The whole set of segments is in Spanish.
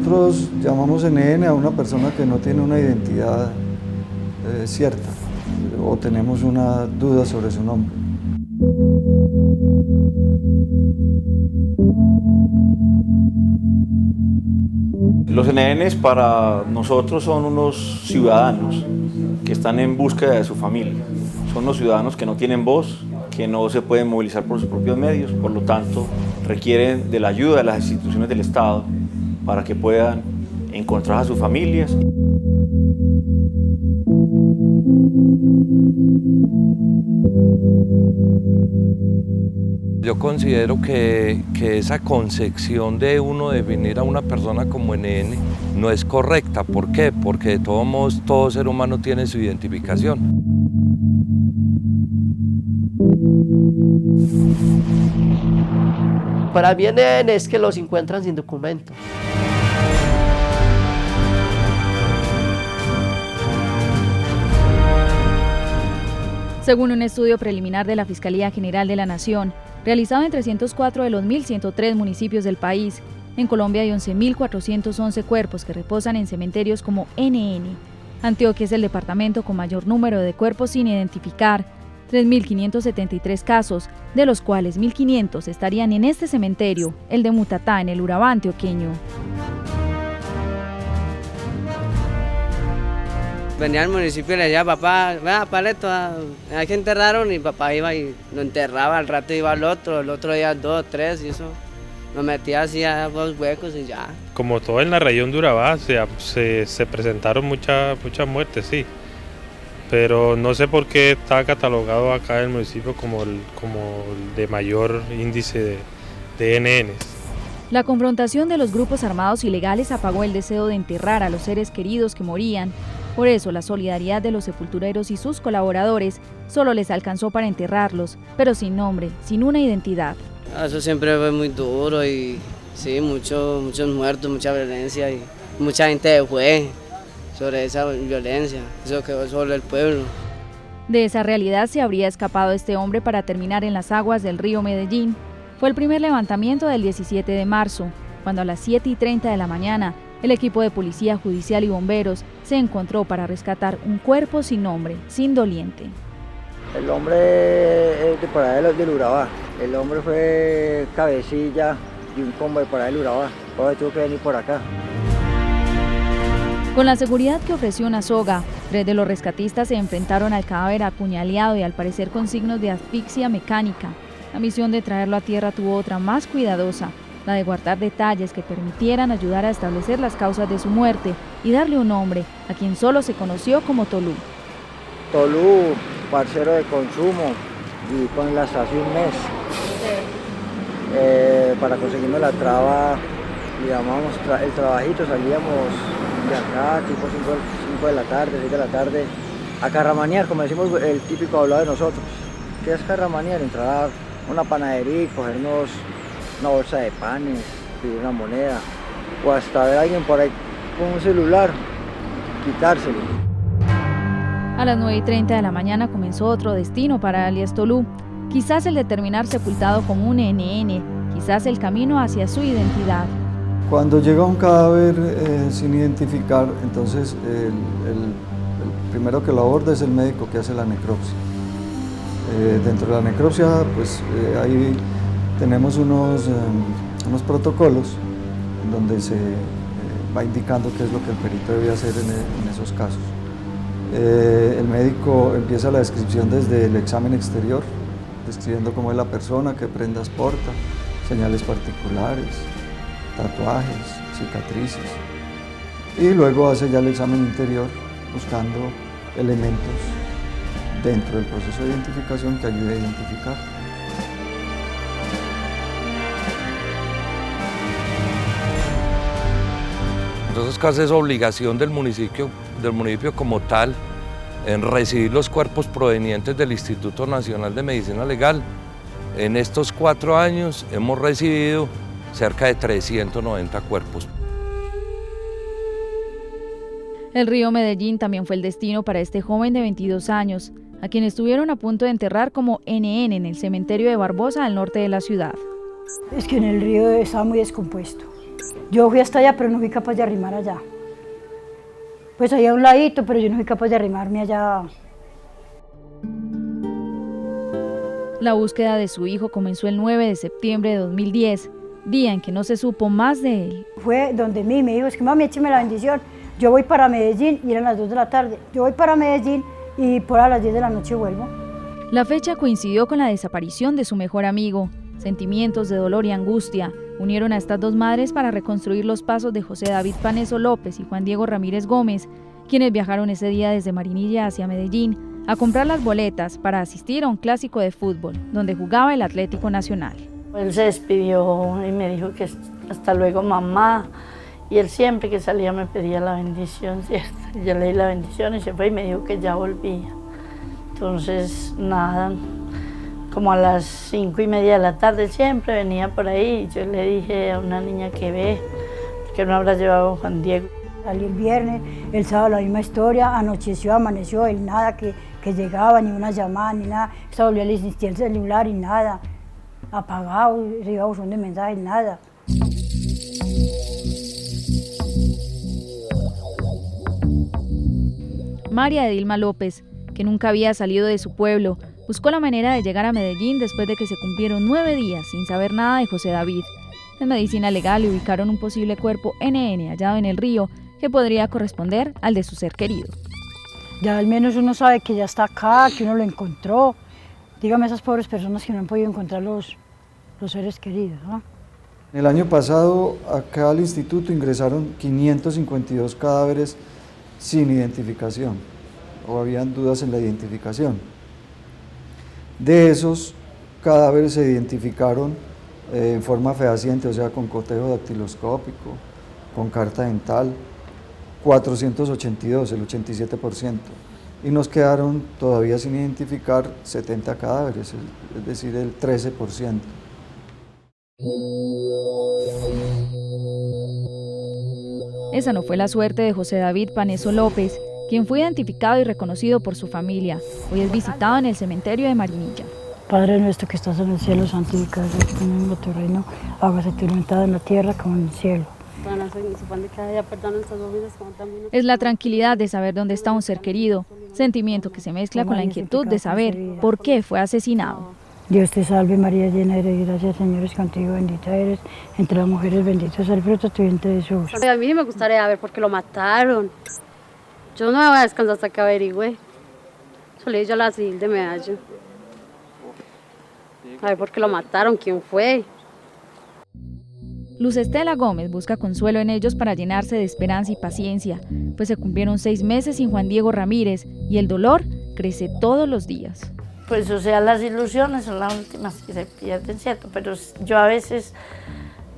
Nosotros llamamos NN a una persona que no tiene una identidad cierta o tenemos una duda sobre su nombre. Los NNs para nosotros son unos ciudadanos que están en búsqueda de su familia. Son los ciudadanos que no tienen voz, que no se pueden movilizar por sus propios medios, por lo tanto requieren de la ayuda de las instituciones del Estado para que puedan encontrar a sus familias. Yo considero que esa concepción de uno definir a una persona como NN no es correcta. ¿Por qué? Porque de todos modos todo ser humano tiene su identificación. Para mí NN es que los encuentran sin documento. Según un estudio preliminar de la Fiscalía General de la Nación, realizado en 304 de los 1.103 municipios del país, en Colombia hay 11.411 cuerpos que reposan en cementerios como NN. Antioquia es el departamento con mayor número de cuerpos sin identificar, 3.573 casos, de los cuales 1.500 estarían en este cementerio, el de Mutatá, en el Urabá antioqueño. Venía al municipio y le decía, papá, vea, paleto, hay que enterraron, y papá iba y lo enterraba, al rato iba el otro día 2, 3 y eso. Lo metía así a 2 huecos y ya. Como todo en la región de Urabá se presentaron muchas muertes, sí. Pero no sé por qué está catalogado acá en el municipio como el de mayor índice de NNs. La confrontación de los grupos armados ilegales apagó el deseo de enterrar a los seres queridos que morían. Por eso, la solidaridad de los sepultureros y sus colaboradores solo les alcanzó para enterrarlos, pero sin nombre, sin una identidad. Eso siempre fue muy duro y sí, muchos muertos, mucha violencia y mucha gente fue sobre esa violencia. Eso quedó solo el pueblo. De esa realidad se habría escapado este hombre para terminar en las aguas del río Medellín. Fue el primer levantamiento del 17 de marzo, cuando a las 7:30 de la mañana, el equipo de policía judicial y bomberos se encontró para rescatar un cuerpo sin nombre, sin doliente. El hombre es de por allá del Urabá. El hombre fue cabecilla de un combo de por allá del Urabá. Ahora tuvo que venir por acá. Con la seguridad que ofreció una soga, 3 de los rescatistas se enfrentaron al cadáver apuñaleado y al parecer con signos de asfixia mecánica. La misión de traerlo a tierra tuvo otra más cuidadosa, la de guardar detalles que permitieran ayudar a establecer las causas de su muerte y darle un nombre a quien solo se conoció como Tolú. Tolú, parcero de consumo, y con la estación mes. Para conseguirnos la traba, llamábamos el trabajito, salíamos de acá tipo 5 de la tarde, 6 de la tarde, a carramanear, como decimos el típico hablado de nosotros. ¿Qué es carramanear? Entrar a una panadería y cogernos una bolsa de panes, pedir una moneda, o hasta ver a alguien por ahí con un celular, quitárselo. A las 9:30 de la mañana comenzó otro destino para alias Tolú, quizás el de terminar sepultado como un NN, quizás el camino hacia su identidad. Cuando llega un cadáver sin identificar, entonces el primero que lo aborda es el médico que hace la necropsia. Dentro de la necropsia, pues ahí tenemos unos protocolos donde se va indicando qué es lo que el perito debe hacer en esos casos. El médico empieza la descripción desde el examen exterior, describiendo cómo es la persona, qué prendas porta, señales particulares, tatuajes, cicatrices. Y luego hace ya el examen interior, buscando elementos dentro del proceso de identificación que ayude a identificar. Entonces casi es obligación del municipio como tal en recibir los cuerpos provenientes del Instituto Nacional de Medicina Legal. En estos 4 años hemos recibido cerca de 390 cuerpos. El río Medellín también fue el destino para este joven de 22 años, a quien estuvieron a punto de enterrar como NN en el cementerio de Barbosa al norte de la ciudad. Es que en el río estaba muy descompuesto. Yo fui hasta allá, pero no fui capaz de arrimar allá. Pues allá a un ladito, pero yo no fui capaz de arrimarme allá. La búsqueda de su hijo comenzó el 9 de septiembre de 2010, día en que no se supo más de él. Fue donde mí me dijo, es que mami, écheme la bendición, yo voy para Medellín, y eran las 2 de la tarde, yo voy para Medellín y por a las 10 de la noche vuelvo. La fecha coincidió con la desaparición de su mejor amigo. Sentimientos de dolor y angustia unieron a estas dos madres para reconstruir los pasos de José David Paneso López y Juan Diego Ramírez Gómez, quienes viajaron ese día desde Marinilla hacia Medellín a comprar las boletas para asistir a un clásico de fútbol, donde jugaba el Atlético Nacional. Él se despidió y me dijo que hasta luego, mamá, y él siempre que salía me pedía la bendición, ¿cierto? Yo le di la bendición y se fue y me dijo que ya volvía. Entonces, nada, como a las 5:30 de la tarde siempre venía por ahí y yo le dije a una niña que ve, que no habrá llevado a Juan Diego. Salí el viernes, el sábado la misma historia, anocheció, amaneció, él nada que llegaba, ni una llamada, ni nada. Se volvió a insistir el celular y nada, apagado, se iba a buzón de mensajes, nada. María de Dilma López, que nunca había salido de su pueblo, buscó la manera de llegar a Medellín después de que se cumplieron 9 días sin saber nada de José David. En medicina legal le ubicaron un posible cuerpo NN hallado en el río que podría corresponder al de su ser querido. Ya al menos uno sabe que ya está acá, que uno lo encontró. Dígame a esas pobres personas que no han podido encontrar los seres queridos, ¿no? El año pasado acá al instituto ingresaron 552 cadáveres sin identificación, o habían dudas en la identificación. De esos cadáveres se identificaron en forma fehaciente, o sea, con cotejo dactiloscópico, con carta dental, 482, el 87%, y nos quedaron todavía sin identificar 70 cadáveres, es decir, el 13%. Esa no fue la suerte de José David Paneso López, quien fue identificado y reconocido por su familia. Hoy es visitado en el cementerio de Marinilla. Padre nuestro que estás en el cielo, santificado sea tu reino, hágase tu voluntad en la tierra como en el cielo. Es la tranquilidad de saber dónde está un ser querido, sentimiento que se mezcla con la inquietud de saber por qué fue asesinado. Dios te salve María, llena eres de gracia, el Señor es contigo, bendita eres entre las mujeres, bendito es el fruto de tu vientre Jesús. A mí me gustaría ver por qué lo mataron. Yo no me voy a descansar hasta que averigüe. Solo yo a la civil de Medallo. A ver por qué lo mataron, quién fue. Luz Estela Gómez busca consuelo en ellos para llenarse de esperanza y paciencia, pues se cumplieron 6 meses sin Juan Diego Ramírez y el dolor crece todos los días. Pues o sea, las ilusiones son las últimas que se pierden, ¿cierto? Pero yo a veces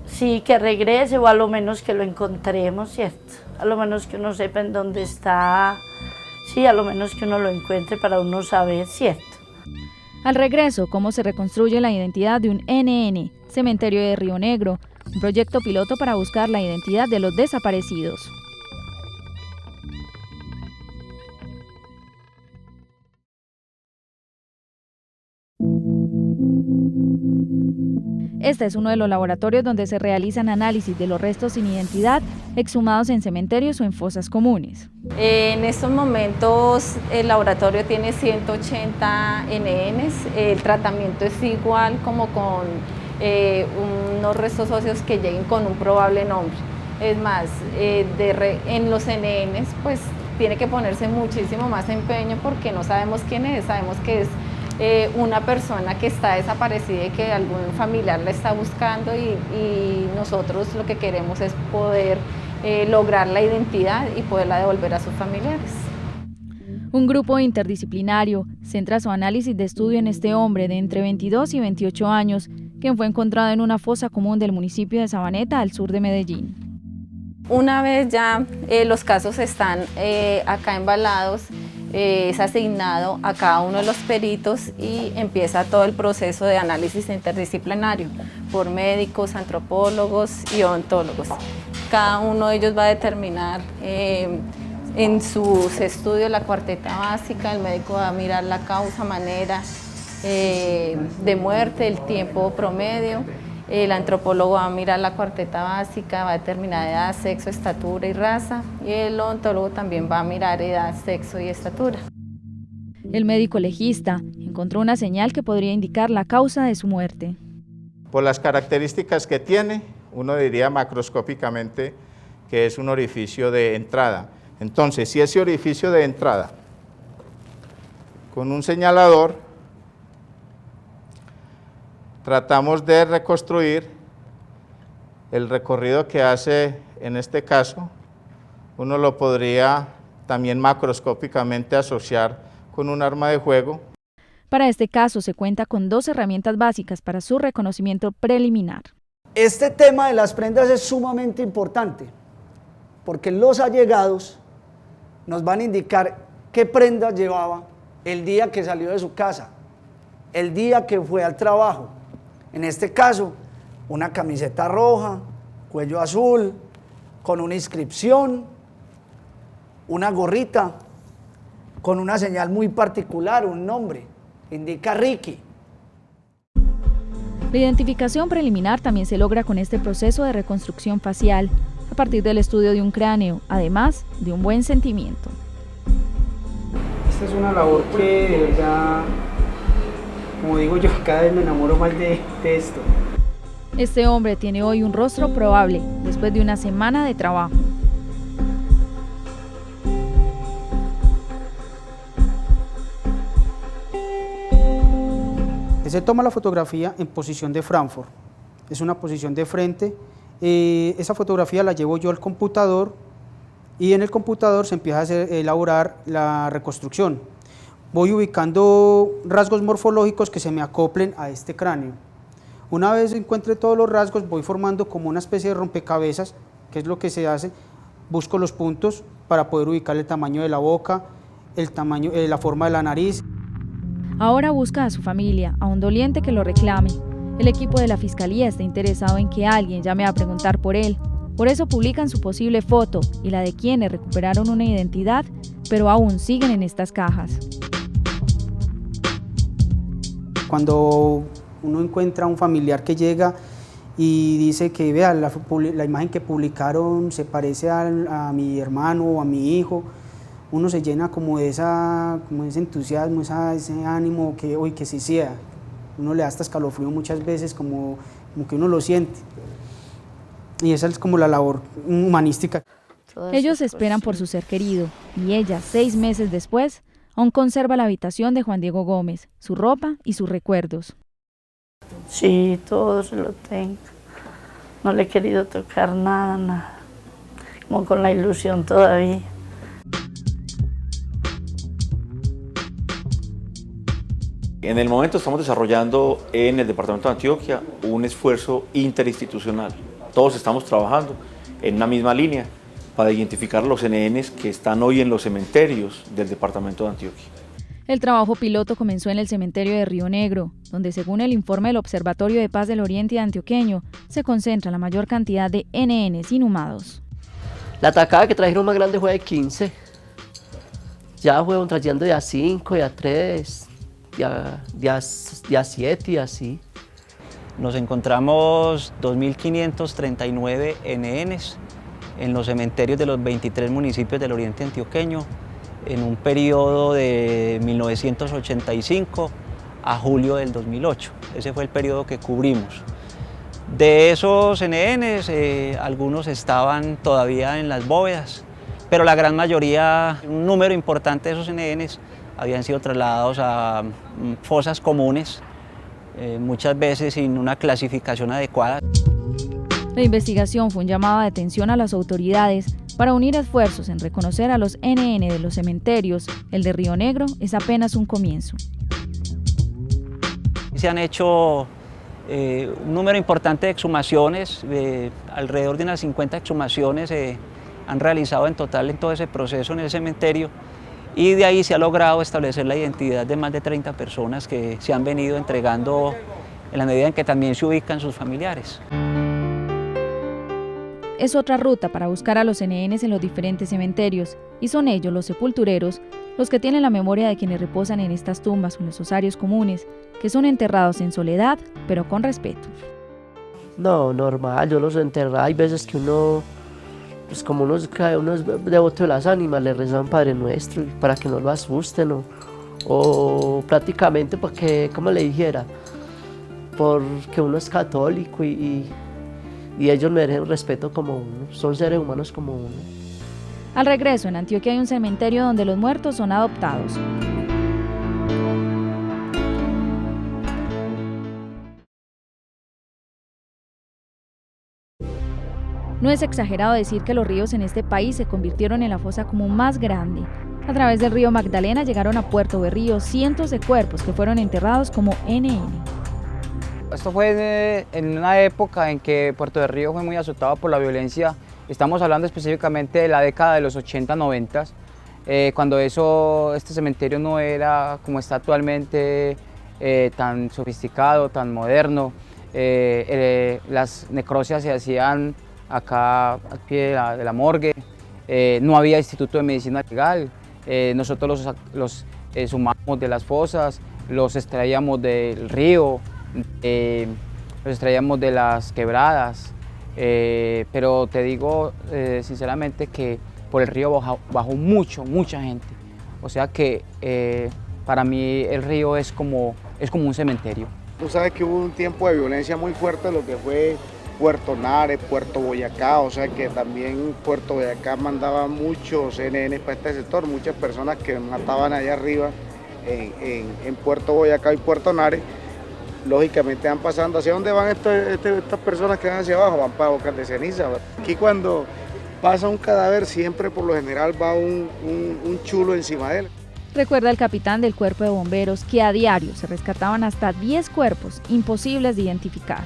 sí que regrese o a lo menos que lo encontremos, ¿cierto? A lo menos que uno sepa en dónde está, sí, a lo menos que uno lo encuentre para uno saber, ¿cierto? Al regreso, cómo se reconstruye la identidad de un NN, Cementerio de Río Negro, un proyecto piloto para buscar la identidad de los desaparecidos. Este es uno de los laboratorios donde se realizan análisis de los restos sin identidad exhumados en cementerios o en fosas comunes. En estos momentos el laboratorio tiene 180 NNs, el tratamiento es igual como con unos restos óseos que lleguen con un probable nombre. Es más, en los NNs pues tiene que ponerse muchísimo más empeño porque no sabemos quién es, sabemos que es una persona que está desaparecida y que algún familiar la está buscando y nosotros lo que queremos es poder lograr la identidad y poderla devolver a sus familiares. Un grupo interdisciplinario centra su análisis de estudio en este hombre de entre 22 y 28 años, quien fue encontrado en una fosa común del municipio de Sabaneta, al sur de Medellín. Una vez ya los casos están acá embalados, es asignado a cada uno de los peritos y empieza todo el proceso de análisis interdisciplinario por médicos, antropólogos y odontólogos. Cada uno de ellos va a determinar en sus estudios la cuarteta básica, el médico va a mirar la causa, manera de muerte, el tiempo promedio, El antropólogo va a mirar la cuarteta básica, va a determinar edad, sexo, estatura y raza, y el odontólogo también va a mirar edad, sexo y estatura. El médico legista encontró una señal que podría indicar la causa de su muerte. Por las características que tiene, uno diría macroscópicamente que es un orificio de entrada. Entonces, si ese orificio de entrada, con un señalador, tratamos de reconstruir el recorrido que hace en este caso, uno lo podría también macroscópicamente asociar con un arma de fuego. Para este caso se cuenta con 2 herramientas básicas para su reconocimiento preliminar. Este tema de las prendas es sumamente importante, porque los allegados nos van a indicar qué prendas llevaba el día que salió de su casa, el día que fue al trabajo. En este caso, una camiseta roja, cuello azul, con una inscripción, una gorrita, con una señal muy particular, un nombre, indica Ricky. La identificación preliminar también se logra con este proceso de reconstrucción facial, a partir del estudio de un cráneo, además de un buen sentimiento. Esta es una labor que de verdad, como digo yo, cada vez me enamoro más de esto. Este hombre tiene hoy un rostro probable, después de una semana de trabajo. Se toma la fotografía en posición de Frankfurt, es una posición de frente. Esa fotografía la llevo yo al computador y en el computador se empieza a elaborar la reconstrucción. Voy ubicando rasgos morfológicos que se me acoplen a este cráneo. Una vez encuentre todos los rasgos, voy formando como una especie de rompecabezas, que es lo que se hace. Busco los puntos para poder ubicar el tamaño de la boca, la forma de la nariz. Ahora busca a su familia, a un doliente que lo reclame. El equipo de la Fiscalía está interesado en que alguien llame a preguntar por él. Por eso publican su posible foto y la de quienes recuperaron una identidad, pero aún siguen en estas cajas. Cuando uno encuentra a un familiar que llega y dice que vea, la imagen que publicaron se parece a mi hermano o a mi hijo, uno se llena como de ese entusiasmo, ese ánimo que hoy que sí sea. Uno le da hasta escalofrío muchas veces, como que uno lo siente. Y esa es como la labor humanística. Ellos esperan por su ser querido y ella, 6 meses después, aún conserva la habitación de Juan Diego Gómez, su ropa y sus recuerdos. Sí, todo se lo tengo. No le he querido tocar nada, como con la ilusión todavía. En el momento estamos desarrollando en el Departamento de Antioquia un esfuerzo interinstitucional. Todos estamos trabajando en una misma línea para identificar los NNs que están hoy en los cementerios del Departamento de Antioquia. El trabajo piloto comenzó en el cementerio de Río Negro, donde según el informe del Observatorio de Paz del Oriente Antioqueño, se concentra la mayor cantidad de NNs inhumados. La atacada que trajeron más grande fue de 15. Ya fueron trayendo de a 5, de a 3, de a 7 y así. Nos encontramos 2.539 NNs en los cementerios de los 23 municipios del Oriente Antioqueño en un periodo de 1985 a julio del 2008. Ese fue el periodo que cubrimos. De esos NNs, algunos estaban todavía en las bóvedas, pero la gran mayoría, un número importante de esos NNs, habían sido trasladados a fosas comunes, muchas veces sin una clasificación adecuada. La investigación fue un llamado de atención a las autoridades para unir esfuerzos en reconocer a los NN de los cementerios. El de Río Negro es apenas un comienzo. Se han hecho un número importante de exhumaciones, alrededor de unas 50 exhumaciones se han realizado en total en todo ese proceso en el cementerio. Y de ahí se ha logrado establecer la identidad de más de 30 personas que se han venido entregando en la medida en que también se ubican sus familiares. Es otra ruta para buscar a los NNs en los diferentes cementerios, y son ellos, los sepultureros, los que tienen la memoria de quienes reposan en estas tumbas o en los osarios comunes, que son enterrados en soledad, pero con respeto. No, normal, yo los enterraba. Hay veces que uno, pues como uno es devoto de las ánimas, le rezan Padre Nuestro para que no lo asusten o prácticamente porque, como le dijera, porque uno es católico y ellos merecen respeto como uno, son seres humanos como uno. Al regreso, en Antioquia hay un cementerio donde los muertos son adoptados. No es exagerado decir que los ríos en este país se convirtieron en la fosa común más grande. A través del río Magdalena llegaron a Puerto Berrío cientos de cuerpos que fueron enterrados como NN. Esto fue en una época en que Puerto Berrío fue muy azotado por la violencia. Estamos hablando específicamente de la década de los 80-90, cuando este cementerio no era como está actualmente, tan sofisticado, tan moderno. Las necropsias se hacían acá al pie de la morgue, no había instituto de medicina legal, nosotros los sumamos de las fosas, los extraíamos del río, los extraíamos de las quebradas, pero te digo sinceramente que por el río bajó mucha gente, o sea que para mí el río es como un cementerio. Tú sabes que hubo un tiempo de violencia muy fuerte, lo que fue Puerto Nare, Puerto Boyacá, o sea que también Puerto Boyacá mandaba muchos NN para este sector, muchas personas que mataban allá arriba en Puerto Boyacá y Puerto Nare, lógicamente van pasando. ¿Hacia dónde van estas personas que van hacia abajo? Van para Bocas de Ceniza. Aquí cuando pasa un cadáver siempre por lo general va un chulo encima de él. Recuerda el capitán del cuerpo de bomberos que a diario se rescataban hasta 10 cuerpos imposibles de identificar.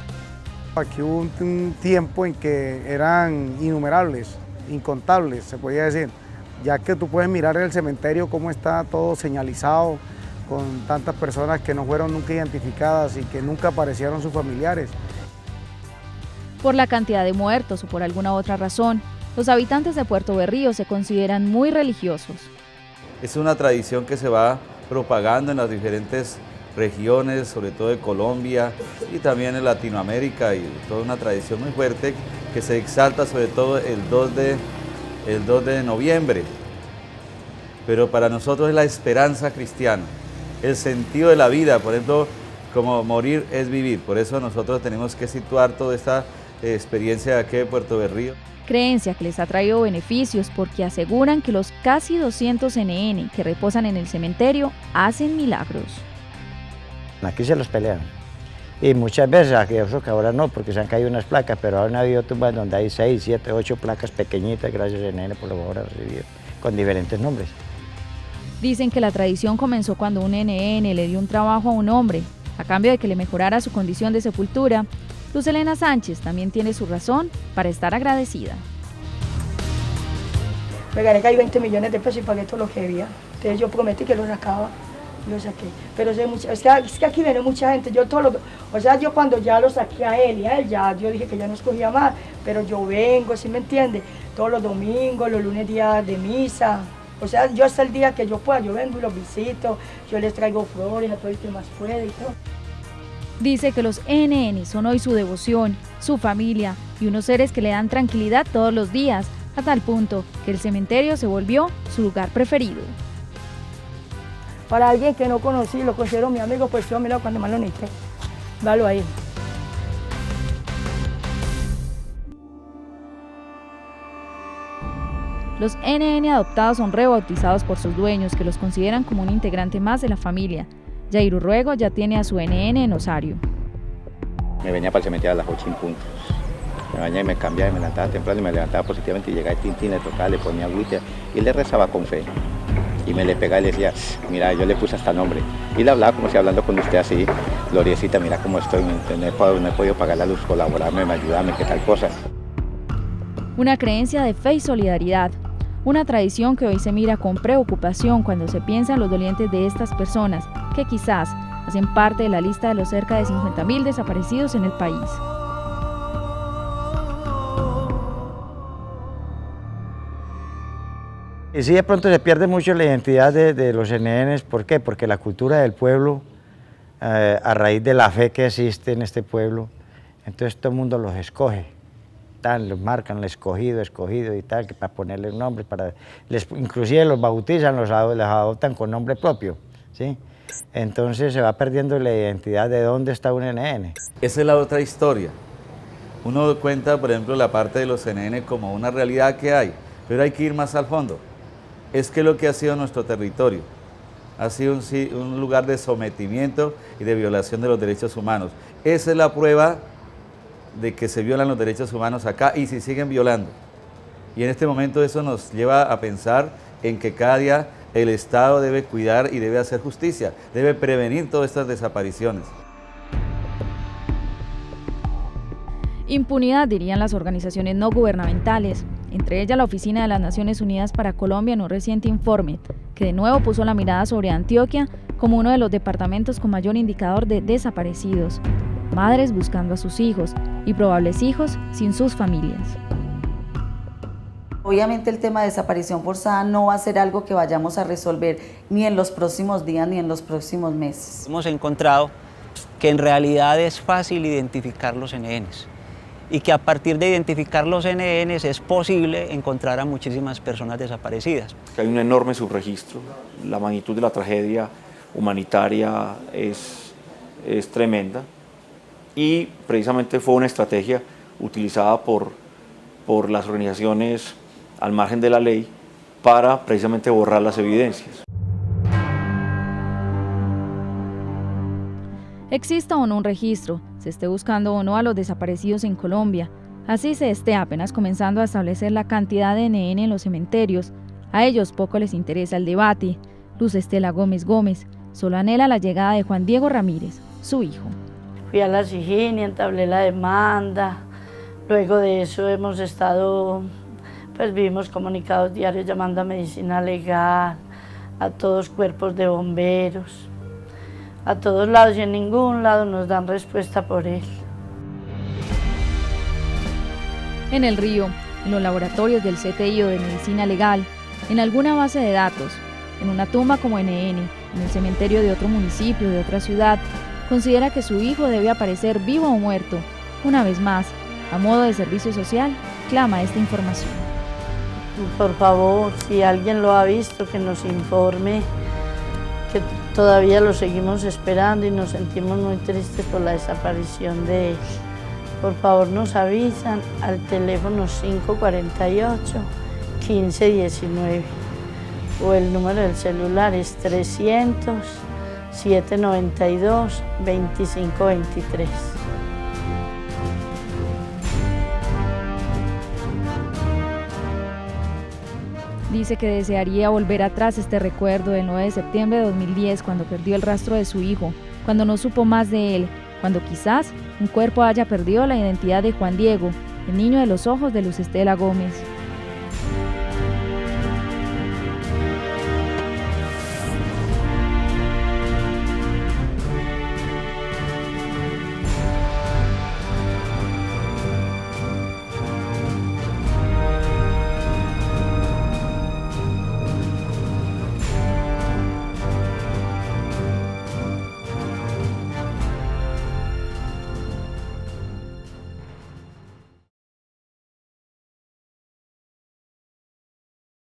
Aquí hubo un tiempo en que eran innumerables, incontables, se podía decir, ya que tú puedes mirar en el cementerio cómo está todo señalizado, con tantas personas que no fueron nunca identificadas y que nunca aparecieron sus familiares. Por la cantidad de muertos o por alguna otra razón, los habitantes de Puerto Berrío se consideran muy religiosos. Es una tradición que se va propagando en las diferentes regiones, sobre todo de Colombia y también en Latinoamérica, y toda una tradición muy fuerte que se exalta sobre todo el 2 de noviembre. Pero para nosotros es la esperanza cristiana, el sentido de la vida, por ejemplo, como morir es vivir. Por eso nosotros tenemos que situar toda esta experiencia de aquí de Puerto Berrío. Creencia que les ha traído beneficios porque aseguran que los casi 200 NN que reposan en el cementerio hacen milagros. Aquí se los pelean y muchas veces, eso que ahora no, porque se han caído unas placas, pero han habido tumbas donde hay 6, 7, 8 placas pequeñitas, gracias a NN por lo que ahora recibido, con diferentes nombres. Dicen que la tradición comenzó cuando un NN le dio un trabajo a un hombre, a cambio de que le mejorara su condición de sepultura. Luz Helena Sánchez también tiene su razón para estar agradecida. Me gané que hay 20 millones de pesos y pagué todo lo que debía. Entonces yo prometí que lo sacaba, lo saqué. Pero es que aquí viene mucha gente. Yo cuando ya lo saqué a él y a él, yo dije que ya no escogía más, pero yo vengo, ¿sí me entiende? Todos los domingos, los lunes días de misa. O sea, yo hasta el día que yo pueda, yo vengo y los visito, yo les traigo flores a todo el que más puede y todo. Dice que los NN son hoy su devoción, su familia y unos seres que le dan tranquilidad todos los días, a tal punto que el cementerio se volvió su lugar preferido. Para alguien que no conocí, lo considero mi amigo, pues yo mira cuando más lo necesité, dalo ahí. Los NN adoptados son rebautizados por sus dueños, que los consideran como un integrante más de la familia. Jair Urruego ya tiene a su NN en Osario. Me venía para el cementerio a las 8 en punto. Me bañaba y me cambiaba, me levantaba temprano y me levantaba positivamente y llegaba el Tintín, le tocaba, le ponía agüita y le rezaba con fe. Y me le pegaba y le decía, mira, yo le puse hasta nombre. Y le hablaba como si hablando con usted así, Gloriecita, mira cómo estoy, no he podido pagar la luz, colaborarme, ayudarme, qué tal cosa. Una creencia de fe y solidaridad. Una tradición que hoy se mira con preocupación cuando se piensa en los dolientes de estas personas, que quizás hacen parte de la lista de los cerca de 50.000 desaparecidos en el país. Y sí, de pronto se pierde mucho la identidad de los NNs. ¿Por qué? Porque la cultura del pueblo, a raíz de la fe que existe en este pueblo, Entonces todo el mundo los escoge, los marcan el escogido y tal, que para ponerle un nombre, inclusive los bautizan, los adoptan con nombre propio, ¿sí? Entonces se va perdiendo la identidad de dónde está un NN. Esa es la otra historia. Uno cuenta, por ejemplo, la parte de los NN como una realidad que hay, pero hay que ir más al fondo. Es que lo que ha sido nuestro territorio ha sido un lugar de sometimiento y de violación de los derechos humanos. Esa es la prueba de que se violan los derechos humanos acá y se siguen violando. Y en este momento eso nos lleva a pensar en que cada día el Estado debe cuidar y debe hacer justicia, debe prevenir todas estas desapariciones. Impunidad, dirían las organizaciones no gubernamentales, entre ellas la Oficina de las Naciones Unidas para Colombia en un reciente informe, que de nuevo puso la mirada sobre Antioquia como uno de los departamentos con mayor indicador de desaparecidos, madres buscando a sus hijos y probables hijos sin sus familias. Obviamente el tema de desaparición forzada no va a ser algo que vayamos a resolver ni en los próximos días ni en los próximos meses. Hemos encontrado que en realidad es fácil identificar los NNs y que a partir de identificar los NNs es posible encontrar a muchísimas personas desaparecidas. Hay un enorme subregistro, la magnitud de la tragedia humanitaria es tremenda y precisamente fue una estrategia utilizada por las organizaciones al margen de la ley para precisamente borrar las evidencias. Exista o no un registro, se esté buscando o no a los desaparecidos en Colombia, así se esté apenas comenzando a establecer la cantidad de NN en los cementerios, a ellos poco les interesa el debate. Luz Estela Gómez Gómez solo anhela la llegada de Juan Diego Ramírez, su hijo. Fui a la Siginia, entablé la demanda, luego de eso hemos estado, vimos comunicados diarios llamando a Medicina Legal, a todos cuerpos de bomberos, a todos lados y en ningún lado nos dan respuesta por él. En el Río, en los laboratorios del CTI o de Medicina Legal, en alguna base de datos, en una tumba como NN, en el cementerio de otro municipio, de otra ciudad, considera que su hijo debe aparecer vivo o muerto. Una vez más, a modo de servicio social, clama esta información. Por favor, si alguien lo ha visto, que nos informe, que todavía lo seguimos esperando y nos sentimos muy tristes por la desaparición de él. Por favor, nos avisan al teléfono 548-1519 o el número del celular es 300-792-2523. Dice que desearía volver atrás este recuerdo del 9 de septiembre de 2010, cuando perdió el rastro de su hijo, cuando no supo más de él, cuando quizás un cuerpo haya perdido la identidad de Juan Diego, el niño de los ojos de Luz Estela Gómez.